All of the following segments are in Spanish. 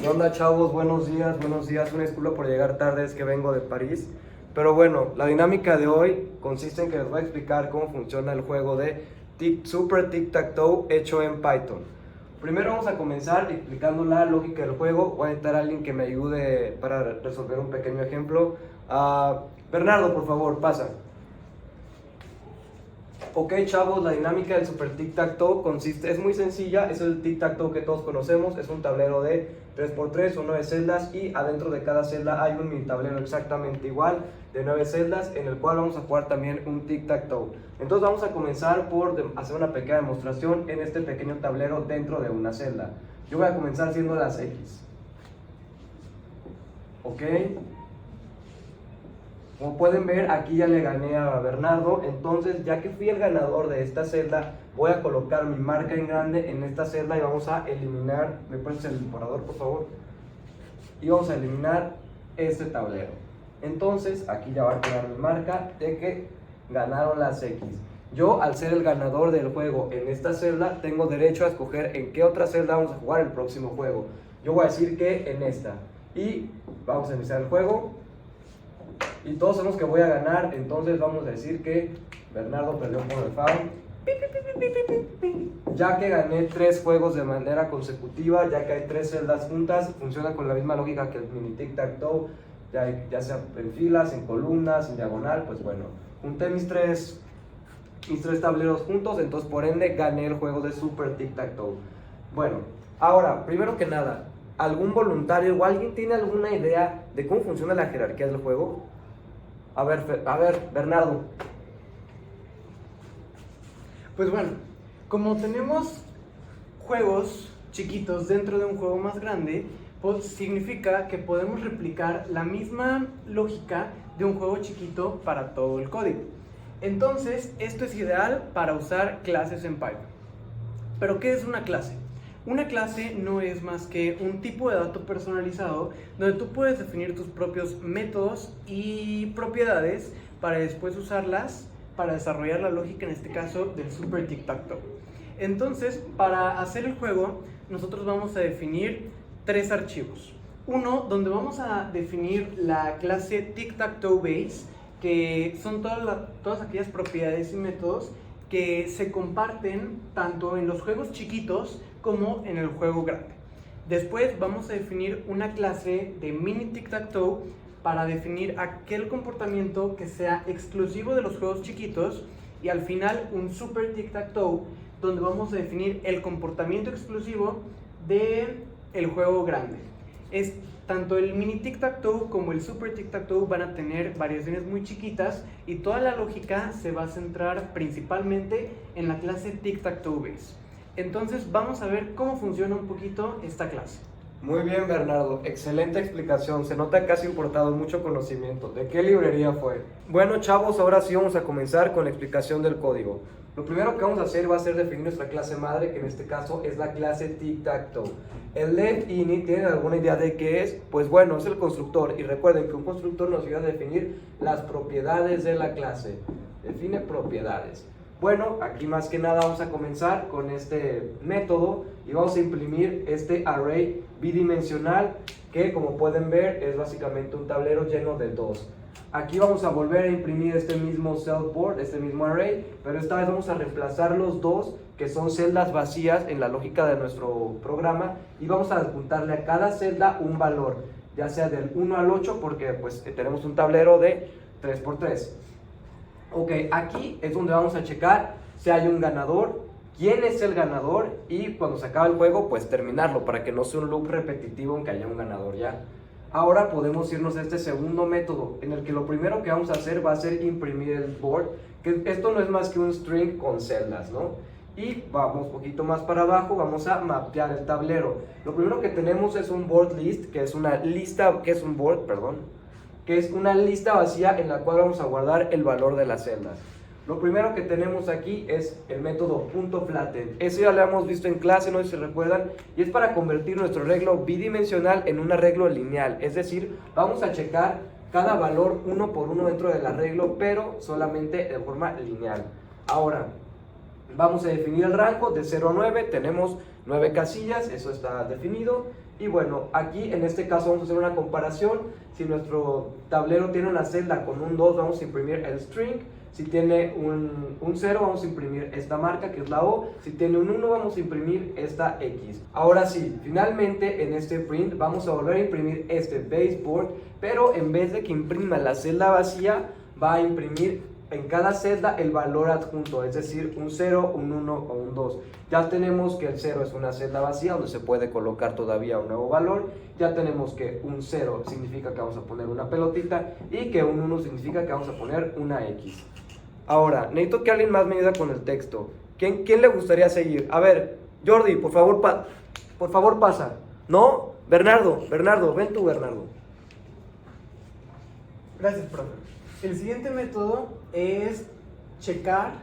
¿Qué onda, chavos? Buenos días, buenos días. Una disculpa por llegar tarde, es que vengo de París. Pero bueno, la dinámica de hoy consiste en que les voy a explicar cómo funciona el juego de Super Tic-Tac-Toe hecho en Python. Primero vamos a comenzar explicando la lógica del juego. Voy a necesitar a alguien que me ayude para resolver un pequeño ejemplo. Bernardo, por favor, pasa. Ok, chavos, la dinámica del Super Tic-Tac-Toe es muy sencilla, es el Tic-Tac-Toe que todos conocemos, es un tablero de 3x3 o 9 celdas y adentro de cada celda hay un mini tablero exactamente igual de 9 celdas en el cual vamos a jugar también un Tic-Tac-Toe. Entonces vamos a comenzar por hacer una pequeña demostración en este pequeño tablero dentro de una celda. Yo voy a comenzar haciendo las X. Ok. Como pueden ver, aquí ya le gané a Bernardo, entonces ya que fui el ganador de esta celda, voy a colocar mi marca en grande en esta celda y vamos a eliminar, ¿me pones el borrador por favor? Y vamos a eliminar este tablero. Entonces aquí ya va a quedar mi marca de que ganaron las X. Yo, al ser el ganador del juego en esta celda, tengo derecho a escoger en qué otra celda vamos a jugar el próximo juego. Yo voy a decir que en esta. Y vamos a iniciar el juego. Y todos sabemos que voy a ganar, entonces vamos a decir que Bernardo perdió por el foul. Ya que gané 3 juegos de manera consecutiva, ya que hay 3 celdas juntas, funciona con la misma lógica que el mini tic-tac-toe, ya sea en filas, en columnas, en diagonal, pues bueno, junté mis tres tableros juntos, entonces por ende gané el juego de Super Tic-Tac-Toe. Bueno, ahora, primero que nada, ¿algún voluntario o alguien tiene alguna idea de cómo funciona la jerarquía del juego? A ver, Bernardo. Pues bueno, como tenemos juegos chiquitos dentro de un juego más grande, pues significa que podemos replicar la misma lógica de un juego chiquito para todo el código. Entonces, esto es ideal para usar clases en Python. ¿Pero qué es una clase? Una clase no es más que un tipo de dato personalizado donde tú puedes definir tus propios métodos y propiedades para después usarlas para desarrollar la lógica, en este caso, del Super Tic-Tac-Toe. Entonces, para hacer el juego, nosotros vamos a definir 3 archivos. Uno, donde vamos a definir la clase Tic-Tac-Toe Base, que son todas aquellas propiedades y métodos que se comparten tanto en los juegos chiquitos como en el juego grande. Después vamos a definir una clase de mini tic-tac-toe para definir aquel comportamiento que sea exclusivo de los juegos chiquitos, y al final un super tic-tac-toe donde vamos a definir el comportamiento exclusivo del juego grande. Tanto el mini tic-tac-toe como el super tic-tac-toe van a tener variaciones muy chiquitas y toda la lógica se va a centrar principalmente en la clase tic-tac-toe base. Entonces vamos a ver cómo funciona un poquito esta clase. Muy bien, Bernardo, excelente explicación, se nota que has importado mucho conocimiento. ¿De qué librería fue? Bueno, chavos, ahora sí vamos a comenzar con la explicación del código. Lo primero que vamos a hacer va a ser definir nuestra clase madre, que en este caso es la clase Tic-Tac-Toe. El let_init, ¿tienen alguna idea de qué es? Pues bueno, es el constructor, y recuerden que un constructor nos ayuda a definir las propiedades de la clase. Define propiedades. Bueno, aquí más que nada vamos a comenzar con este método y vamos a imprimir este array bidimensional que, como pueden ver, es básicamente un tablero lleno de 2. Aquí vamos a volver a imprimir este mismo cellboard, este mismo array, pero esta vez vamos a reemplazar los 2 que son celdas vacías en la lógica de nuestro programa, y vamos a adjuntarle a cada celda un valor, ya sea del 1 al 8, porque pues tenemos un tablero de 3x3. Ok, aquí es donde vamos a checar si hay un ganador, quién es el ganador, y cuando se acabe el juego, pues terminarlo, para que no sea un loop repetitivo en que haya un ganador ya. Ahora podemos irnos a este segundo método, en el que lo primero que vamos a hacer va a ser imprimir el board, que esto no es más que un string con celdas, ¿no? Y vamos un poquito más para abajo, vamos a mapear el tablero. Lo primero que tenemos es un board list, que es una lista, que es un board, perdón, que es una lista vacía en la cual vamos a guardar el valor de las celdas. Lo primero que tenemos aquí es el método .flatten. Eso ya lo hemos visto en clase, no sé si recuerdan, y es para convertir nuestro arreglo bidimensional en un arreglo lineal. Es decir, vamos a checar cada valor uno por uno dentro del arreglo, pero solamente de forma lineal. Ahora, Vamos a definir el rango de 0 a 9, tenemos 9 casillas, eso está definido. Y bueno, aquí en este caso vamos a hacer una comparación. Si nuestro tablero tiene una celda con un 2, vamos a imprimir el string. Si tiene un 0, vamos a imprimir esta marca que es la O. Si tiene un 1, vamos a imprimir esta X. Ahora sí, finalmente en este print vamos a volver a imprimir este baseboard, pero en vez de que imprima la celda vacía, va a imprimir en cada celda el valor adjunto, es decir, un 0, un 1 o un 2. Ya tenemos que el 0 es una celda vacía donde se puede colocar todavía un nuevo valor. Ya tenemos que un 0 significa que vamos a poner una pelotita y que un 1 significa que vamos a poner una X. Ahora, necesito que alguien más me ayude con el texto. ¿Quién le gustaría seguir? A ver, Jordi, por favor pasa. ¿No? Bernardo, ven tú, Bernardo. Gracias, profe. El siguiente método es checar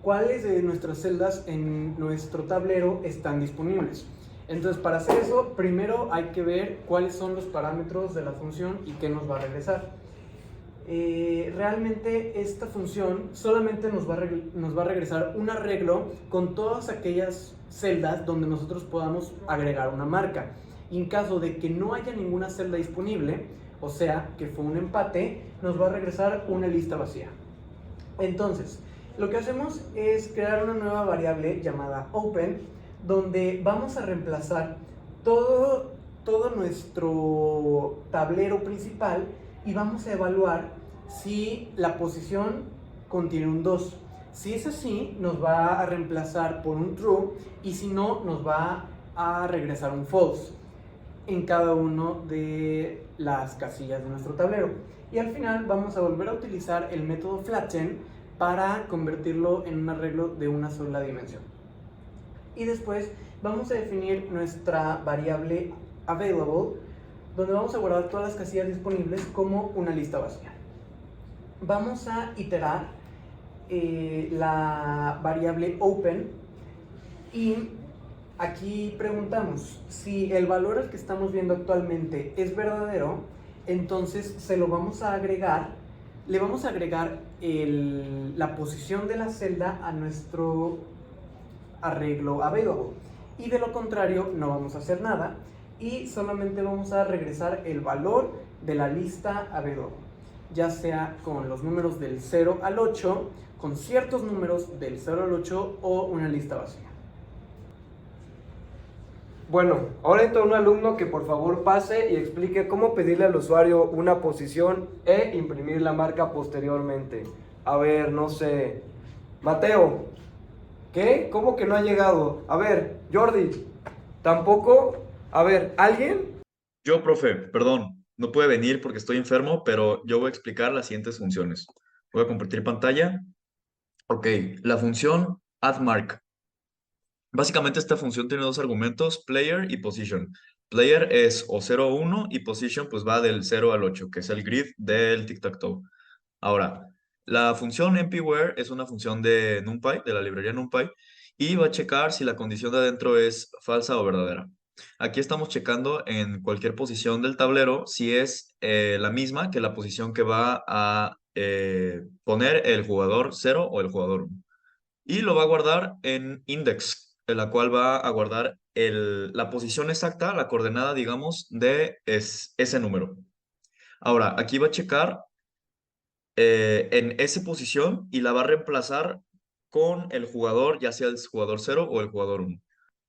cuáles de nuestras celdas en nuestro tablero están disponibles. Entonces, para hacer eso, primero hay que ver cuáles son los parámetros de la función y qué nos va a regresar. Realmente esta función solamente nos va a regresar un arreglo con todas aquellas celdas donde nosotros podamos agregar una marca. Y en caso de que no haya ninguna celda disponible, o sea, que fue un empate, nos va a regresar una lista vacía. Entonces, lo que hacemos es crear una nueva variable llamada open, donde vamos a reemplazar todo nuestro tablero principal y vamos a evaluar si la posición contiene un 2. Si es así, nos va a reemplazar por un true, y si no, nos va a regresar un false en cada uno de las casillas de nuestro tablero. Y al final vamos a volver a utilizar el método flatten para convertirlo en un arreglo de una sola dimensión. Y después vamos a definir nuestra variable available, donde vamos a guardar todas las casillas disponibles como una lista vacía. Vamos a iterar la variable open, y aquí preguntamos si el valor al que estamos viendo actualmente es verdadero. Entonces se lo vamos a agregar, le vamos a agregar la posición de la celda a nuestro arreglo available, y de lo contrario no vamos a hacer nada y solamente vamos a regresar el valor de la lista available, ya sea con los números del 0 al 8, con ciertos números del 0 al 8 o una lista vacía. Bueno, ahora necesito un alumno que por favor pase y explique cómo pedirle al usuario una posición e imprimir la marca posteriormente. A ver, no sé. Mateo, ¿qué? ¿Cómo que no ha llegado? A ver, Jordi, ¿tampoco? A ver, ¿alguien? Yo, profe, perdón, no puede venir porque estoy enfermo, pero yo voy a explicar las siguientes funciones. Voy a compartir pantalla. Ok, la función addMark. Básicamente esta función tiene dos argumentos, player y position. Player es o 0 o 1 y position pues va del 0 al 8, que es el grid del tic-tac-toe. Ahora, la función empwhere es una función de NumPy, de la librería NumPy, y va a checar si la condición de adentro es falsa o verdadera. Aquí estamos checando en cualquier posición del tablero si es la misma que la posición que va a poner el jugador 0 o el jugador 1. Y lo va a guardar en index, en la cual va a guardar la posición exacta, la coordenada, digamos, de ese número. Ahora, aquí va a checar en esa posición y la va a reemplazar con el jugador, ya sea el jugador 0 o el jugador 1.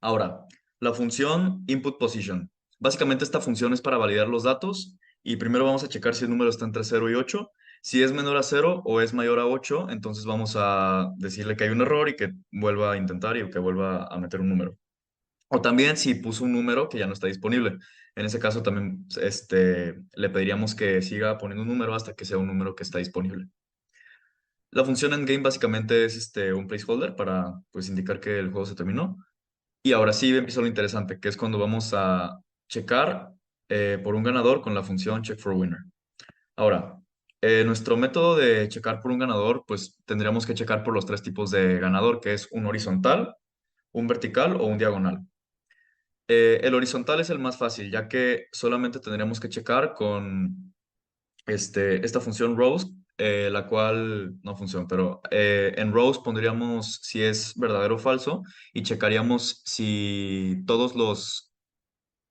Ahora, la función input position. Básicamente esta función es para validar los datos y primero vamos a checar si el número está entre 0 y 8. Si es menor a 0 o es mayor a 8, entonces vamos a decirle que hay un error y que vuelva a intentar y que vuelva a meter un número. O también si puso un número que ya no está disponible. En ese caso también le pediríamos que siga poniendo un número hasta que sea un número que está disponible. La función endgame básicamente es un placeholder para pues, indicar que el juego se terminó. Y ahora sí empieza lo interesante, que es cuando vamos a checar por un ganador con la función check for winner. Ahora, nuestro método de checar por un ganador, pues tendríamos que checar por los tres tipos de ganador, que es un horizontal, un vertical o un diagonal. El horizontal es el más fácil, ya que solamente tendríamos que checar con esta función rows, la cual no funciona, pero en rows pondríamos si es verdadero o falso y checaríamos si todos los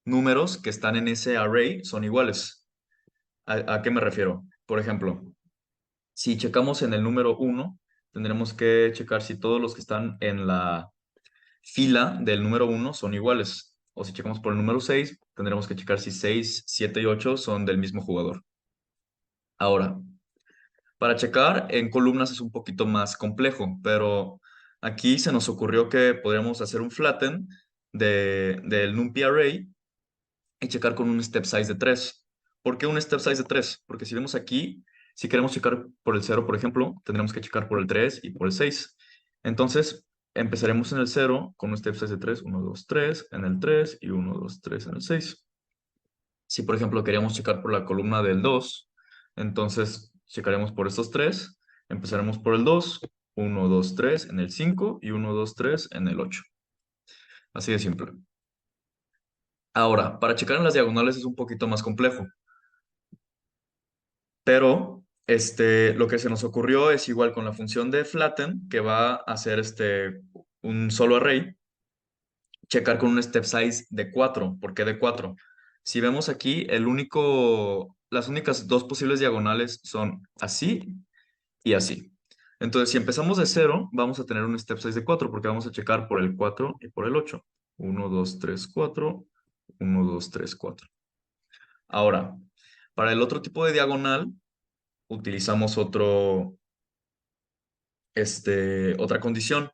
números que están en ese array son iguales. ¿A qué me refiero? Por ejemplo, si checamos en el número 1, tendremos que checar si todos los que están en la fila del número 1 son iguales. O si checamos por el número 6, tendremos que checar si 6, 7 y 8 son del mismo jugador. Ahora, para checar en columnas es un poquito más complejo, pero aquí se nos ocurrió que podríamos hacer un flatten del NumPy array y checar con un step size de 3. ¿Por qué un step size de 3? Porque si vemos aquí, si queremos checar por el 0, por ejemplo, tendremos que checar por el 3 y por el 6. Entonces, empezaremos en el 0 con un step size de 3, 1, 2, 3 en el 3 y 1, 2, 3 en el 6. Si, por ejemplo, queríamos checar por la columna del 2, entonces checaremos por estos 3, empezaremos por el 2, 1, 2, 3 en el 5 y 1, 2, 3 en el 8. Así de simple. Ahora, para checar en las diagonales es un poquito más complejo, pero lo que se nos ocurrió es igual con la función de flatten, que va a hacer un solo array, checar con un step size de 4. ¿Por qué de 4? Si vemos aquí, las únicas dos posibles diagonales son así y así. Entonces, si empezamos de 0, vamos a tener un step size de 4 porque vamos a checar por el 4 y por el 8. 1, 2, 3, 4. 1, 2, 3, 4. Ahora, para el otro tipo de diagonal, utilizamos otra condición,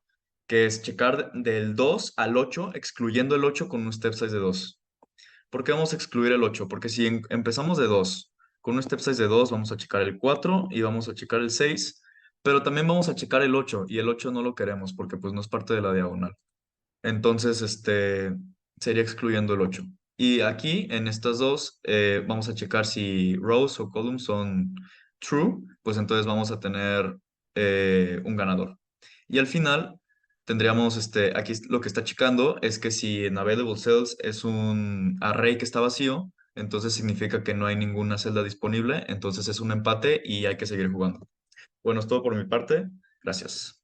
que es checar del 2 al 8, excluyendo el 8 con un step size de 2. ¿Por qué vamos a excluir el 8? Porque si empezamos de 2, con un step size de 2 vamos a checar el 4 y vamos a checar el 6, pero también vamos a checar el 8 y el 8 no lo queremos porque pues no es parte de la diagonal. Entonces, sería excluyendo el 8. Y aquí, en estas dos, vamos a checar si rows o columns son true, pues entonces vamos a tener un ganador. Y al final, tendríamos, aquí lo que está checando es que si en available cells es un array que está vacío, entonces significa que no hay ninguna celda disponible, entonces es un empate y hay que seguir jugando. Bueno, es todo por mi parte. Gracias.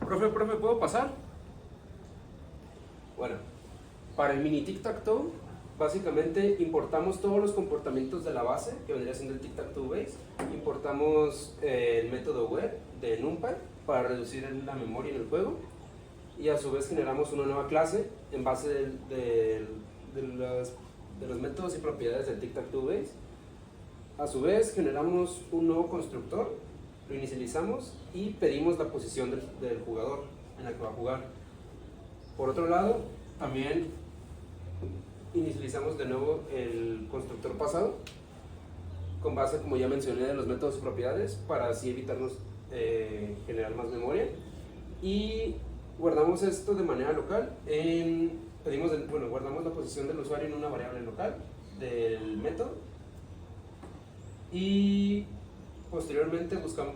Profe, ¿puedo pasar? Bueno, para el mini tic-tac-toe, básicamente importamos todos los comportamientos de la base, que vendría siendo el tic-tac-toe base. Importamos el método web de NumPy para reducir la memoria en el juego. Y a su vez generamos una nueva clase en base de los métodos y propiedades del tic-tac-toe base. A su vez generamos un nuevo constructor, lo inicializamos y pedimos la posición del jugador en la que va a jugar. Por otro lado, también inicializamos de nuevo el constructor pasado con base, como ya mencioné, de los métodos y propiedades para así evitarnos generar más memoria, y guardamos esto de manera local. Guardamos la posición del usuario en una variable local del método y posteriormente buscamos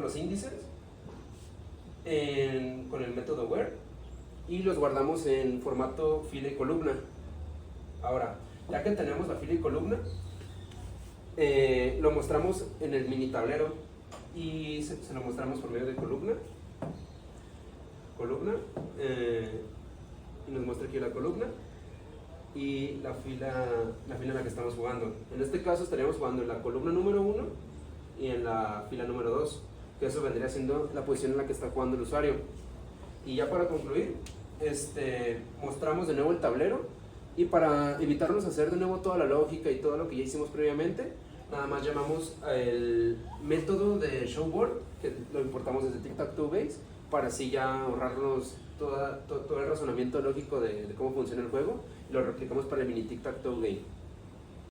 los índices con el método where y los guardamos en formato fila y columna. Ahora, ya que tenemos la fila y columna, lo mostramos en el mini tablero y se lo mostramos por medio de columna, y nos muestra aquí la columna y la fila en la que estamos jugando. En este caso estaríamos jugando en la columna número 1 y en la fila número 2, que eso vendría siendo la posición en la que está jugando el usuario. Y ya para concluir, mostramos de nuevo el tablero, y para evitarnos hacer de nuevo toda la lógica y todo lo que ya hicimos previamente, nada más llamamos el método de showboard, que lo importamos desde tic-tac-toe base, para así ya ahorrarnos todo el razonamiento lógico de cómo funciona el juego, y lo replicamos para el mini tic-tac-toe game.